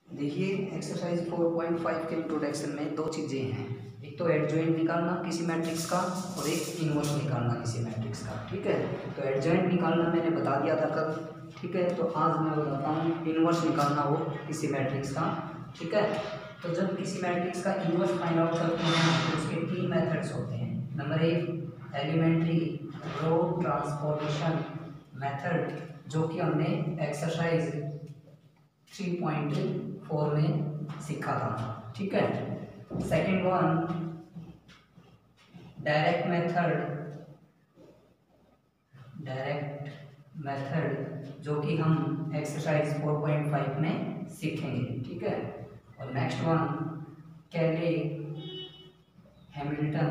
देखिए एक्सरसाइज 4.5 के इंट्रोडक्शन में दो चीज़ें हैं। एक तो एडजॉइंट निकालना किसी मैट्रिक्स का और एक इनवर्स निकालना किसी मैट्रिक्स का। ठीक है, तो एडजॉइंट निकालना मैंने बता दिया था कल। ठीक है, तो आज मैं बताता हूँ इनवर्स निकालना हो किसी मैट्रिक्स का। ठीक है, तो जब किसी मैट्रिक्स का इनवर्स फाइंड आउट करते हैं तो उसके तीन मेथड्स होते हैं। नंबर एक एलिमेंट्री रो ट्रांसफॉर्मेशन मेथड, जो कि हमने एक्सरसाइज 3.4 में सीखा था। ठीक है, सेकेंड वन डायरेक्ट मेथड जो कि हम एक्सरसाइज 4.5 में सीखेंगे। ठीक है, और नेक्स्ट वन कैले हैमिल्टन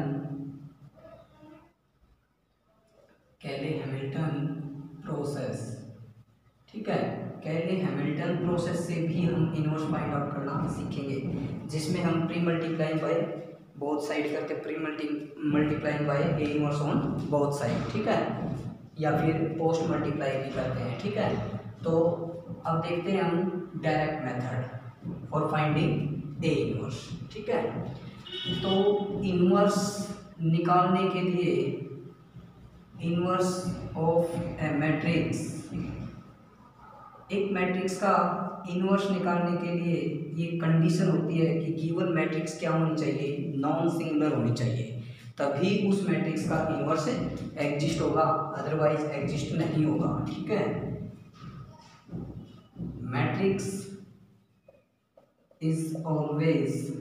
प्रोसेस। ठीक है, कैले हैमिल्टन प्रोसेस से भी हम इनवर्स फाइंड आउट करना सीखेंगे, जिसमें हम pre multiplying by both side करके pre multiplying by A inverse on both side. ठीक है, या फिर पोस्ट मल्टीप्लाई भी करते हैं। ठीक है, तो अब देखते हैं हम direct method for finding A inverse. ठीक है, तो इनवर्स निकालने के लिए इनवर्स ऑफ ए मैट्रिक्स, एक मैट्रिक्स का इनवर्स निकालने के लिए ये कंडीशन होती है कि गिवन मैट्रिक्स क्या होनी चाहिए, नॉन सिंगुलर होनी चाहिए, तभी उस मैट्रिक्स का इनवर्स एग्जिस्ट होगा, अदरवाइज एग्जिस्ट नहीं होगा। ठीक है, matrix is always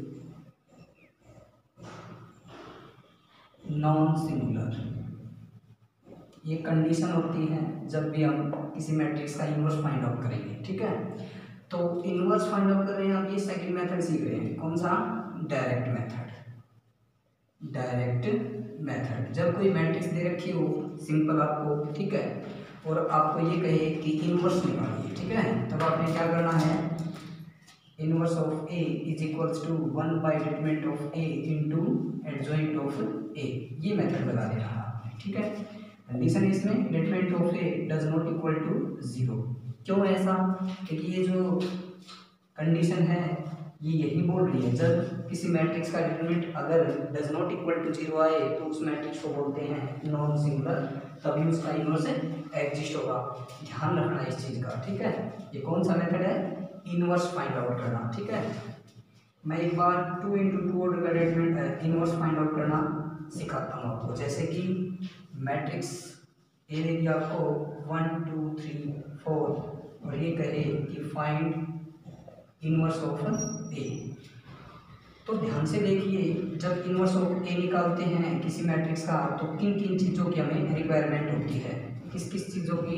non singular, ये कंडीशन होती है जब भी हम किसी मैट्रिक्स का इनवर्स फाइंड आउट करेंगे। ठीक है, तो इनवर्स फाइंड आउट कर रहे हैं आप, ये सेकंड मेथड सीख रहे हैं, कौन सा, डायरेक्ट मेथड। जब कोई मैट्रिक्स दे रखी हो सिंपल आपको, ठीक है, और आपको ये कहे कि इनवर्स निकालिए, ठीक है, तब आपने क्या करना है, inverse of A is equals to 1 by determinant of A into adjoint of A, ये मेथड लगा देना है आपने। ठीक है, कंडीशन इसमें determinant of A does not equal to 0। क्यों ऐसा, क्योंकि ये जो कंडीशन है ये यही बोल रही है जब किसी मैट्रिक्स का डिटरमिनेंट अगर डज नॉट इक्वल टू 0 आए तो उस मैट्रिक्स को बोलते हैं नॉन सिंगुलर, तभी उसका इनवर्स एग्जिस्ट होगा। ध्यान रखना इस चीज़ का। ठीक है, ये कौन सा मेथड है, इनवर्स फाइंड आउट करना। ठीक है, मैं एक बार 2 into 2 ऑर्डर का डिटरमिनेंट इनवर्स फाइंड आउट करना सिखाता हूँ आपको। जैसे कि मैट्रिक्स ए देगी आपको 1 2 3 4 और ये कहे कि फाइंड इनवर्स ऑफ ए, तो ध्यान से देखिए जब इनवर्स ऑफ ए निकालते हैं किसी मैट्रिक्स का तो किन किन चीज़ों की हमें रिक्वायरमेंट होती है, किस किस चीज़ों की,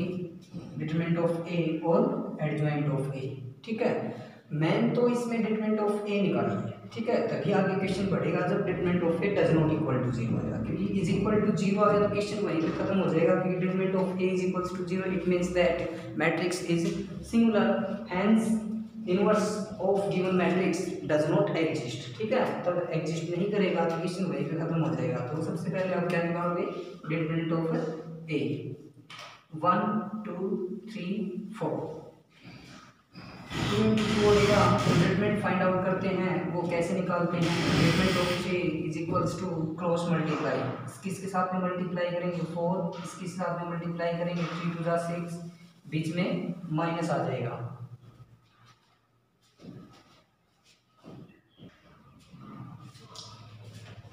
डिटरमिनेंट ऑफ ए और एडजॉइंट ऑफ ए। ठीक है, मैन तो इसमें डिटरमिनेंट ऑफ ए निकाली है। ठीक है, तभी आगे क्वेश्चन बढ़ेगा जब determinant of A does not equal to 0 आएगा, क्योंकि इज इक्वल टू 0 आएगा तो क्वेश्चन वहीं पे खत्म हो जाएगा, क्योंकि determinant of A is equals to 0 it means that matrix is singular, hence inverse of given matrix does not exist. ठीक है, तब एग्जिस्ट नहीं करेगा तो क्वेश्चन वहीं पे खत्म हो जाएगा। तो सबसे पहले आप क्या निकालोगे, determinant of A 1 2 3 4 determinant find out करते हैं, वो कैसे निकालते हैं, determinant of A is equals to cross multiply, किसके साथ में मल्टीप्लाई करेंगे 4, इसके साथ में मल्टीप्लाई करेंगे 3 2 6, बीच में माइनस आ जाएगा।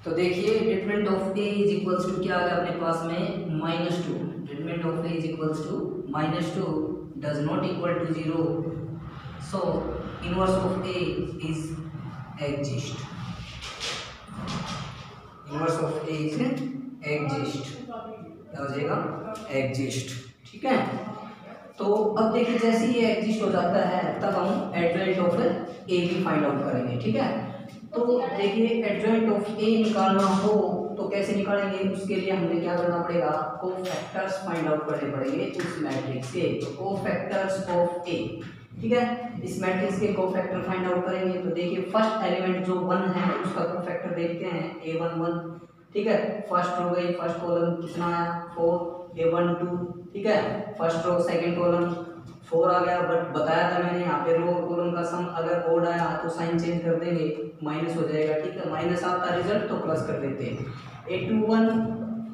तो देखिए determinant of A is equals to क्या आ गया अपने पास में, -2, determinant of A is equals to -2 does not equal to 0, so inverse of a is exist, inverse of a is exist, क्या हो जाएगा, exist। ठीक है, तो अब देखिए जैसे ये एग्जिस्ट हो जाता है तब हम एडजॉइंट ऑफ ए भी फाइंड आउट करेंगे। ठीक है, तो देखिए एडजॉइंट ऑफ ए निकालना हो तो कैसे निकालेंगे, उसके लिए हमें क्या करना पड़ेगा, कोफैक्टर्स फाइंड आउट करने पड़ेंगे उस मैट्रिक्स के, तो कोफैक्टर्स ऑफ ए। ठीक है, इस मैट्रिक्स के कोफैक्टर फाइंड आउट करेंगे। तो देखिए फर्स्ट एलिमेंट जो 1 है उसका कोफैक्टर देखते हैं, a1 1। ठीक है, फर्स्ट रो गई, फर्स्ट कॉलम कितना आया 4, a1 2। ठीक है, फर्स्ट रो, सेकंड कॉलम 4 आ गया, बट बताया था मैंने यहाँ पे रो और कॉलम का सम अगर ओड आया तो साइन चेंज कर देंगे, माइनस हो जाएगा, ठीक है, माइनस आता रिजल्ट तो प्लस कर देते हैं। 821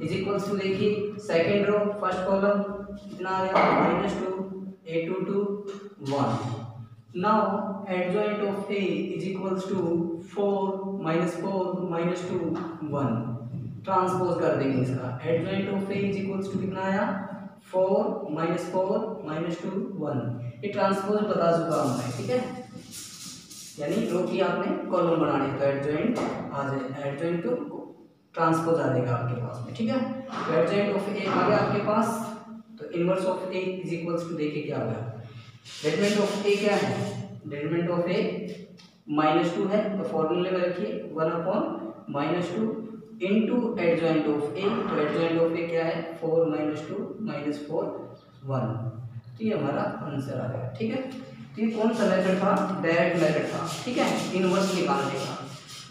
इज इक्वल्स टू, देखिए सेकेंड रो फर्स्ट कॉलम कितना आ गया -2, 822 1। Now adjoint of A is equals to 4 -2 1, transpose कर देंगे इसका। Adjoint of A is equals to कितना आया 4 -2 1। ये ट्रांसपोज बता चुका हूं मैं, ठीक है, यानी रो की आपने कॉलम बनानी तो एडजॉइंट आ जाए, एडजॉइंट टू ट्रांसपोज आ जाएगा आपके पास में, ठीक है। तो एडजॉइंट ऑफ ए आ गया आपके पास, तो inverse of A is equals to, देखिए क्या होगा, डेटरमिनेंट ऑफ ए क्या है, डेटरमिनेंट ऑफ ए -2 है, तो फॉर्मूले में रखिए 1/-2 इनटू एडजॉइंट ऑफ ए, तो एडजॉइंट ऑफ ए क्या है 4 -2 -4 1, तो ये हमारा आंसर आ गया, ठीक है। तो ये कौन सा मेथड था, डायरेक्ट मेथड था, ठीक है, इनवर्स निकालने का।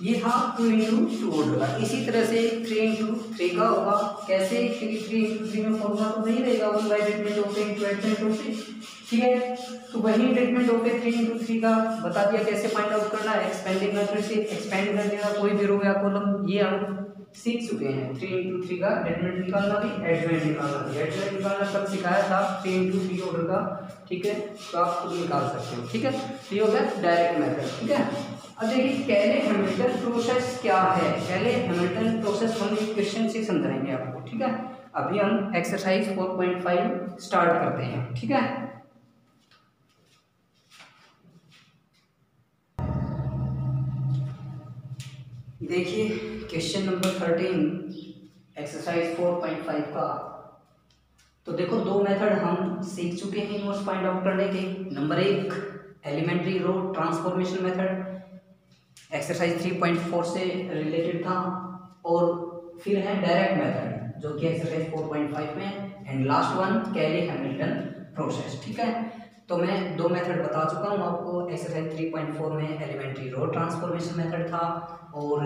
ये था 2 × 2 होगा। इसी तरह से 3 × 3 का होगा, कैसे, क्योंकि 3 × 3 में फॉर्मूला तो नहीं रहेगा 1/डेटरमिनेंट ऑफ ए × एडजॉइंट ऑफ ए, ठीक है। तो वही डेटरमिनेंट ऑफ ए 3 × 3 का बता दिया कैसे फाइंड आउट करना है, एक्सपेंडिंग मेथड से एक्सपेंड कर देना कोई भी रो या कॉलम, ये हम सीख चुके हैं। 3 × 3 का डेटरमिनेंट निकालना भी, एडजॉइंट निकालना भी। एडजॉइंट निकालना कब सिखाया था, 3 × 3 ऑर्डर का, ठीक है, तो आप खुद निकाल सकते हो, ठीक है। तो ये हो गया डायरेक्ट मेथड, ठीक है। अब देखिए कैले हैमिल्टन प्रोसेस क्या है, कैले हैमिल्टन प्रोसेस हम क्वेश्चन से समझाएंगे आपको, ठीक है। अभी हम एक्सरसाइज 4.5 स्टार्ट करते हैं, ठीक है। देखिए क्वेश्चन नंबर 13 एक्सरसाइज 4.5 का, तो देखो दो मेथड हम सीख चुके हैं इनवर्स फाइंड आउट करने के। Number 1 elementary row transformation method, exercise 3.4 से रिलेटेड था, और फिर है डायरेक्ट मेथड जो कि एक्सरसाइज 4.5 में, एंड लास्ट वन कैले हैमिल्टन प्रोसेस, ठीक है। तो मैं दो मेथड बता चुका हूँ आपको। एक्सरसाइज 3.4 में एलिमेंट्री रो ट्रांसफॉर्मेशन मेथड था, और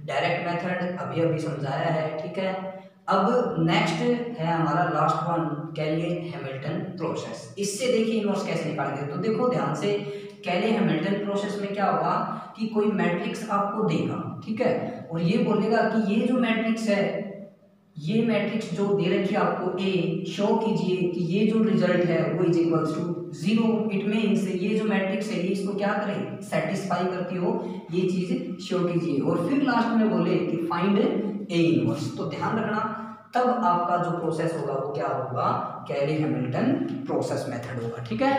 डायरेक्ट मेथड अभी अभी समझाया है, ठीक है। अब नेक्स्ट है हमारा लास्ट वन कैले हैमिल्टन प्रोसेस। इससे देखिए इनवर्स कैसे निकालेंगे, तो देखो ध्यान से, कैले हैमिल्टन प्रोसेस में क्या होगा कि कोई मैट्रिक्स आपको देगा, ठीक है, और ये बोलेगा कि ये जो मैट्रिक्स है, ये मैट्रिक्स जो दे रखी है आपको ए, शो कीजिए कि ये जो रिजल्ट है वो is equals to 0। It means ये जो मैट्रिक्स है ये इसको क्या करे, सेटिस्फाई करती हो, ये चीज शो कीजिए। और फिर लास्ट में बोले कि फाइंड ए इनवर्स। तो ध्यान रखना, तब आपका जो प्रोसेस होगा वो क्या होगा, कैले हैमिल्टन प्रोसेस मेथड होगा, ठीक है।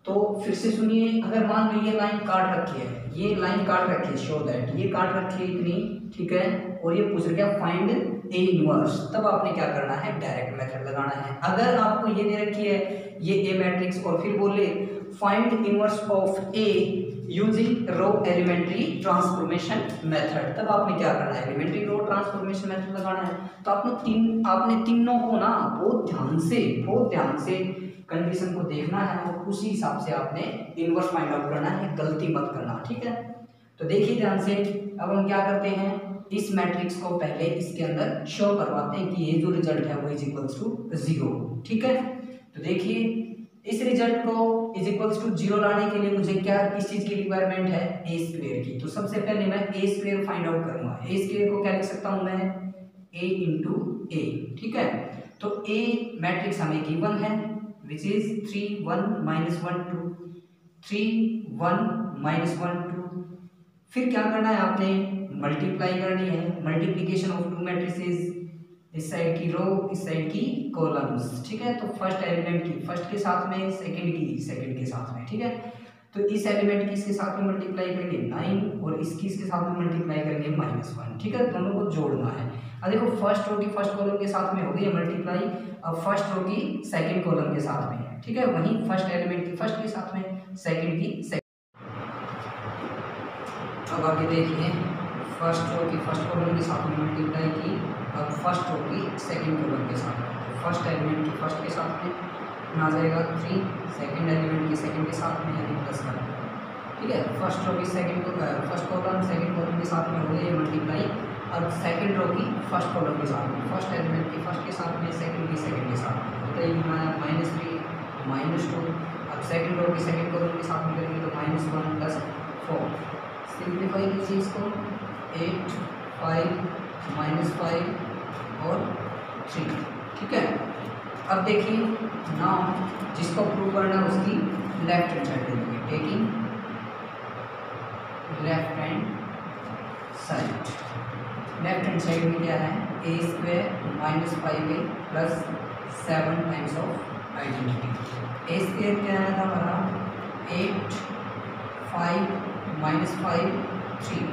तो फिर से सुनिए, अगर मान लो ये लाइन काट रखी है, ये लाइन काट रखी है, शो दैट ये काट रखी है इतनी, ठीक है, और ये पूछ रहा है फाइंड ए इनवर्स, तब आपने क्या करना है, डायरेक्ट मेथड लगाना है। अगर आपको ये दे रखी है ये ए मैट्रिक्स, और फिर बोले find inverse of A using row elementary transformation method, तब आपने क्या करना है, एलिमेंट्री रो ट्रांसफॉर्मेशन मेथड लगाना है। तो आपने तीनों को ना बहुत ध्यान से कंडीशन को देखना है, और उसी हिसाब से आपने इनवर्स फाइंड आउट करना है, गलती मत करना, ठीक है। तो देखिए ध्यान से, अब हम क्या करते हैं, इस मैट्रिक्स को पहले इसके अंदर शो करवाते हैं कि ये जो रिजल्ट है वो इज इक्वल्स टू 0, ठीक है। तो देखिए इस रिजल्ट को इज इक्वल्स टू 0 लाने के लिए मुझे क्या, किस चीज की रिक्वायरमेंट है, ए स्क्वायर की। तो सबसे पहले मैं ए स्क्वायर फाइंड आउट करूंगा। ए स्क्वायर को क्या लिख सकता हूं मैं, ए इंटू ए, ठीक है। तो ए मैट्रिक्स हमें गिवन है which is 3 1 -1 2 3 1 -1 2। फिर क्या करना है, आपने मल्टीप्लाई करनी है, मल्टीप्लिकेशन ऑफ टू मैट्रिसेस, इस साइड की रो इस साइड की कॉलम्स, ठीक है। तो फर्स्ट एलिमेंट की फर्स्ट के साथ में, सेकंड की सेकंड के साथ में, ठीक है। तो इस एलिमेंट की इसके साथ में मल्टीप्लाई करेंगे 9, और इसकी इसके साथ में मल्टीप्लाई करेंगे -1, ठीक है। दोनों को जोड़ना है। अब देखो फर्स्ट रो की फर्स्ट कॉलम के साथ में हो गई है मल्टीप्लाई, अब फर्स्ट रो की सेकंड कॉलम के साथ में है, ठीक है। वहीं फर्स्ट एलिमेंट की फर्स्ट के साथ में, सेकंड की सेकंड। अब आगे देखिए, फर्स्ट रो की फर्स्ट कॉलम के साथ में मल्टीप्लाई की, अब फर्स्ट रो की सेकंड कॉलम के साथ में, फर्स्ट एलिमेंट की फर्स्ट के साथ में आ जाएगा 3, सेकंड एलिमेंट की सेकंड के साथ में यानी प्लस कर, ठीक है। फर्स्ट रो की second first column second column के साथ में हो गई है मल्टीप्लाई, अब सेकंड रो की फर्स्ट कॉलम के साथ में, फर्स्ट एलिमेंट की फर्स्ट के साथ में, सेकंड की सेकंड के साथ में, तो ये -3 -2। अब सेकंड रो की सेकंड कॉलम के साथ में करेंगे तो -1 + 4। सिंप्लीफाई कीजिए इसको, 8 5 -5 और 3, ठीक है। अब देखिए नाउ जिसको प्रूव करना है उसकी लेफ्ट हैंड साइड लेंगे, taking left hand side. Left hand side में क्या है, a² - 5a + 7 times of identity. a² क्या आया था हमारा 8 5 -5 3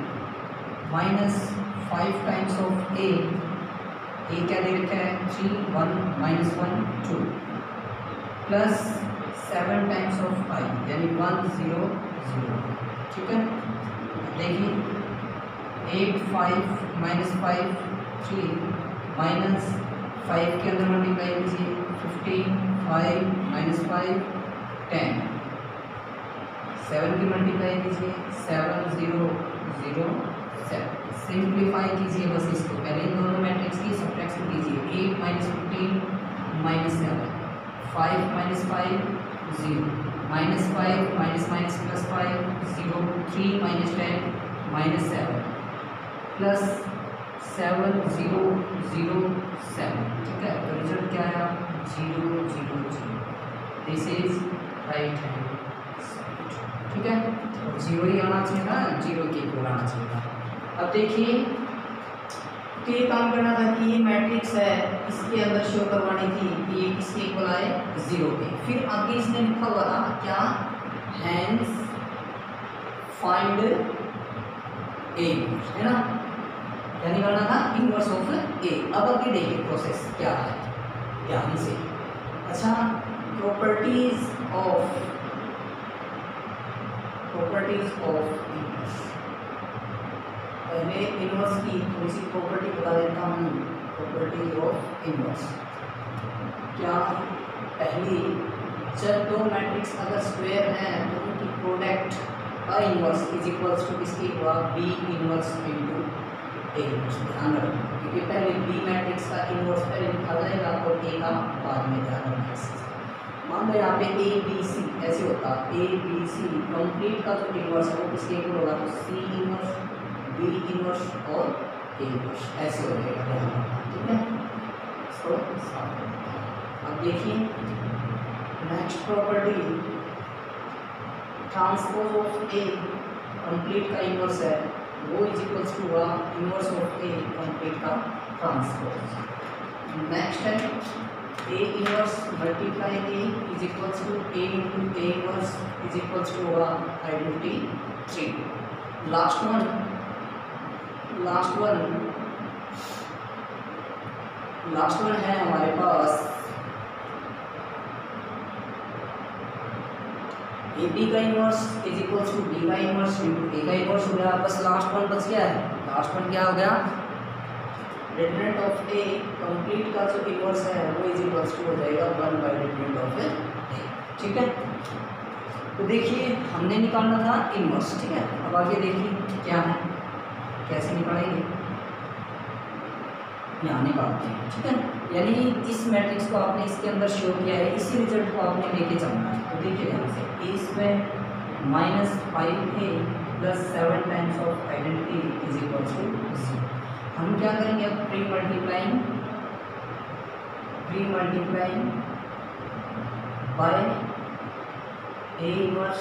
-5 टाइम्स ऑफ a क्या दे रखा है 3 1 -1 2 प्लस 7 टाइम्स ऑफ 5 यानी 1 0 0, ठीक है। देखिए 8 5 -5 3 -5 के अंदर मल्टीप्लाई कीजिए 15 5 -5 10, 7 की मल्टीप्लाई कीजिए 7 0 0 7। सिंप्लीफाई कीजिए बस इसको, पहले इन दोनों मैट्रिक्स की सब्ट्रैक्शन कीजिए। 8 - 15 -7 5 - 5 0 -5 +5 0 3 - 10 -7 प्लस 7 0 0 7, ठीक है। तो रिजल्ट क्या आया 0 0 0। This is right hand side, ठीक है। और 0 ही आना चाहिए था, 0 के इक्वल आना चाहिए था। अब देखिए तो ये काम करना था कि ये मैट्रिक्स है इसके अंदर शो करवानी थी कि ये किसके इक्वल आए 0 के। फिर आगे इसने लिखा हुआ था क्या, हैंस फाइंड ए, है ना, क्या निकालना था इनवर्स ऑफ ए। अब आगे देखिए प्रोसेस क्या है ध्यान से। अच्छा, प्रॉपर्टीज ऑफ इनवर्स, पहले इनवर्स की थोड़ी सी प्रॉपर्टी बता देता हूँ। प्रॉपर्टीज ऑफ इनवर्स क्या, पहली जब दो मैट्रिक्स अगर स्क्वायर हैं तो उनकी प्रोडक्ट का इनवर्स इज इक्वल्स टू किसकी हुआ B inverse into A inverse. ध्यान रखना क्योंकि पहले बी मैट्रिक्स का इनवर्स पहले लिखा जाएगा और ए का बाद में। ध्यान रखना, मान लो यहाँ पे ए बी सी ऐसे होता, ए बी सी कंप्लीट का जो इनवर्स है वो किसके इक्वल होगा, तो सी इनवर्स बी इनवर्स और ए इनवर्स ऐसे हो जाएगा, ठीक है। इसको अब देखिए next property, transpose of A complete का इनवर्स है वो इज इक्वल्स टू हुआ इनवर्स ऑफ ए कंप्लीट का ट्रांसपोज। नेक्स्ट है A inverse multiply A is equals to A into A inverse is equals to होगा आइडेंटिटी 3। लास्ट वन है हमारे पास ए बी का inverse is equals to B का inverse into A का inverse हो गया। बस लास्ट वन बच गया है। लास्ट वन क्या हो गया, डिटरमिनेंट ऑफ ए कंप्लीट का जो इनवर्स है वो इज इक्वल्स टू हो जाएगा 1/डिटरमिनेंट ऑफ ए, ठीक है। तो देखिए हमने निकालना था इनवर्स, ठीक है। अब आगे देखिए क्या है, कैसे निकालेंगे, यहाँ निकालते हैं, ठीक है। यानी इस मैट्रिक्स को आपने इसके अंदर शो किया है, इसी रिजल्ट को आपने लेके चलना है। तो देखिए यहाँ से a² - 5a + 7 times of identity is equals to 0। हम क्या करेंगे अब, pre multiplying by A inverse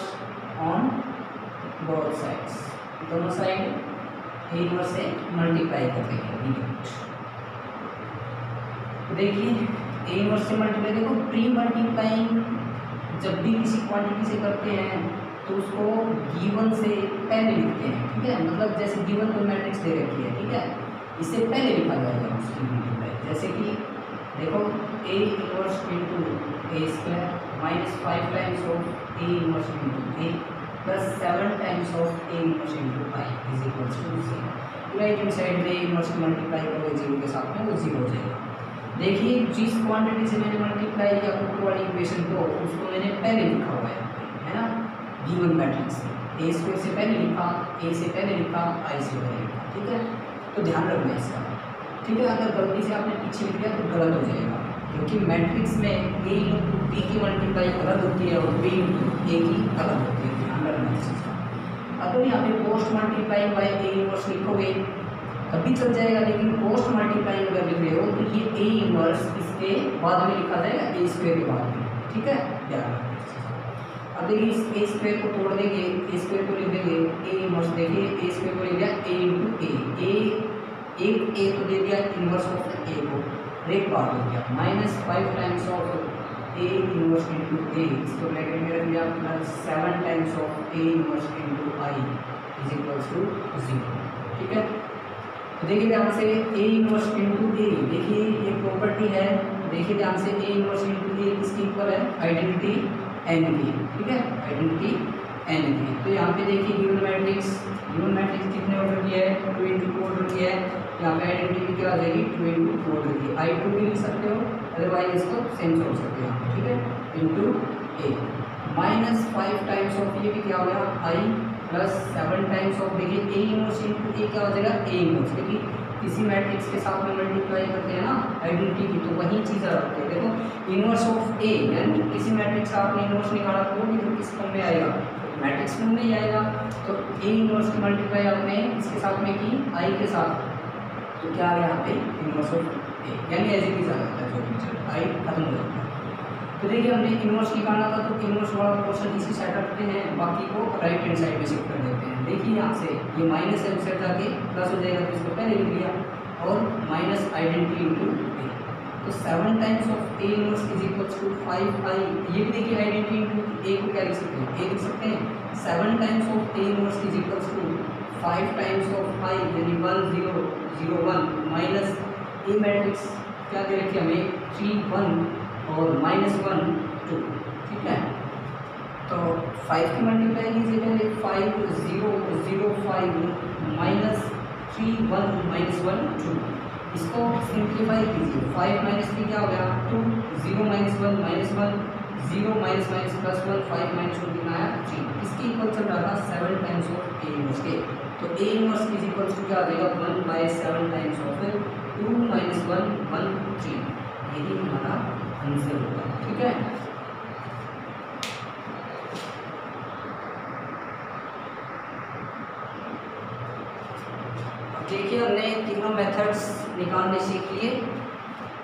on both sides, दोनों साइड ए इनवर्स से मल्टीप्लाई कर देंगे। देखिए ए इनवर्स से मल्टीप्लाई, देखो प्री मल्टीप्लाइंग जब भी किसी क्वांटिटी से करते हैं तो उसको गिवन से पहले लिखते हैं, ठीक है। मतलब जैसे गिवन कोई मैट्रिक्स दे रखी है, ठीक है, इससे पहले लिखा जाएगा उसकी मल्टीप्लाई। जैसे कि देखो A inverse into a² - 5 times of A inverse into A + 7 times of A inverse into I is equals to 0। Right hand side में इनवर्स की मल्टीप्लाई करोगे 0 के साथ में, वो 0 हो जाएगा। देखिए जिस क्वांटिटी से मैंने मल्टीप्लाई किया ऊपर वाली इक्वेशन को, उसको मैंने पहले लिखा हुआ है ना, गिवन मैट्रिक्स ए स्क्वायर से पहले लिखा, ए से पहले लिखा, आई से पहले लिखा, ठीक है। तो ध्यान रखना इसका, ठीक है। अगर गलती से आपने पीछे लिख दिया तो गलत हो जाएगा। क्योंकि मैट्रिक्स में ए इंटू बी की मल्टीप्लाई अलग होती है और बी इंटू ए की अलग होती है, ध्यान रखना इस चीज़ का। अगर यहाँ पे post multiply by A inverse लिखोगे तभी चल जाएगा, लेकिन पोस्ट मल्टीप्लाई अगर लिख रहे हो तो ये ए इनवर्स इसके बाद में लिखा जाएगा ए स्क्वायर के बाद में, ठीक है, ध्यान रखना। अब देखिए इस ए स्क्वायर को तोड़ देंगे, ए स्क्वायर को लिख देंगे ए इनवर्स, देखिए ए स्क्वायर को लिख दिया ए इंटू ए, एक ए तो दे दिया इनवर्स ऑफ ए को, एक बार हो गया -5 times of A inverse into A, इसको ब्रैकेट में रख दिया +7 times of A inverse into I is equals to 0, ठीक है। तो देखिए ध्यान से ए इनवर्स इंटू ए, देखिए ये प्रॉपर्टी है, देखिए ध्यान से ए इनवर्स इंटू ए किसकी इक्वल है, आइडेंटिटी एन की, ठीक है, आइडेंटिटी एन की। तो यहाँ पे देखिए गिवन मैट्रिक्स कितने ऑर्डर की है, 2 इंटू 2 ऑर्डर की है, यहाँ पे आइडेंटिटी क्या आ जाएगी 2 इंटू 2 ऑर्डर की, I2 भी लिख सकते हो, अदरवाइज इसको सेम छोड़ सकते हो, ठीक है, इंटू ए -5 टाइम्स ऑफ ये भी क्या हो गया आई +7 टाइम्स ऑफ, देखिए ए इनवर्स इंटू ए क्या हो जाएगा ए इनवर्स, क्योंकि किसी मैट्रिक्स के साथ में मल्टीप्लाई करते हैं ना आइडेंटिटी की, तो वही चीज़ रखते हैं। देखो इनवर्स ऑफ ए, यानी किसी मैट्रिक्स का आपने इनवर्स निकाला तो भी तो किस फॉर्म में आएगा, मैट्रिक्स फॉर्म में ही आएगा। तो ए इनवर्स की मल्टीप्लाई आपने इसके साथ में की आई के साथ, तो क्या आ गया यहाँ पे इनवर्स ऑफ ए, यानी एज इट इज आ जाता है, जो आई खत्म हो जाता है। तो देखिए हमने इनवर्स निकालना था, तो इनवर्स वाला पोर्शन इसी साइड रखते हैं, बाकी को राइट हैंड साइड में शिफ्ट कर देते हैं। देखिए यहाँ से ये माइनस है, उस साइड जाके प्लस हो जाएगा, तो इसको पहले लिख दिया, और माइनस आइडेंटिटी इंटू ए, तो 7 times of A inverse is equals to 5i, ये भी देखिए आइडेंटिटी इंटू ए को क्या लिख सकते हैं, ए लिख सकते हैं, 7 times of A inverse is equals to 5 times of i, यानी 1 0 0 1 माइनस ए मैट्रिक्स क्या दे रखी हमें 3 1 और -1 2, ठीक है। तो 5 की मल्टीप्लाई कीजिए पहले, 5 0 0 5 -3 1 -1 2, इसको सिंप्लीफाई कीजिए, 5 माइनस 3 क्या हो गया 2, 0 -1 -1 0 +1 5 -2 कितना आया 3, इसकी इक्वल चल रहा था 7 टाइम्स ऑफ ए इनवर्स के, तो A inverse is equal to क्या आ जाएगा 1/7 टाइम्स ऑफ 2 - 1 1 3, यही हमारा आंसर होगा, ठीक है। देखिए हमने तीनों मेथड्स निकालने सीख लिए,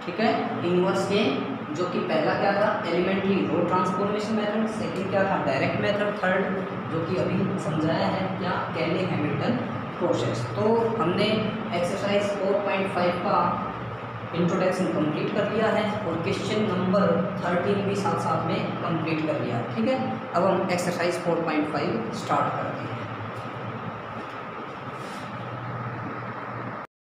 ठीक है, इनवर्स के, जो कि पहला क्या था elementary row transformation method, second क्या था डायरेक्ट मेथड, थर्ड जो कि अभी समझाया है क्या कैले हैमिल्टन प्रोसेस। तो हमने एक्सरसाइज 4.5 का इंट्रोडक्शन कंप्लीट कर लिया है और क्वेश्चन नंबर 13 भी साथ साथ में कंप्लीट कर लिया, ठीक है। अब हम एक्सरसाइज 4.5 स्टार्ट करते हैं।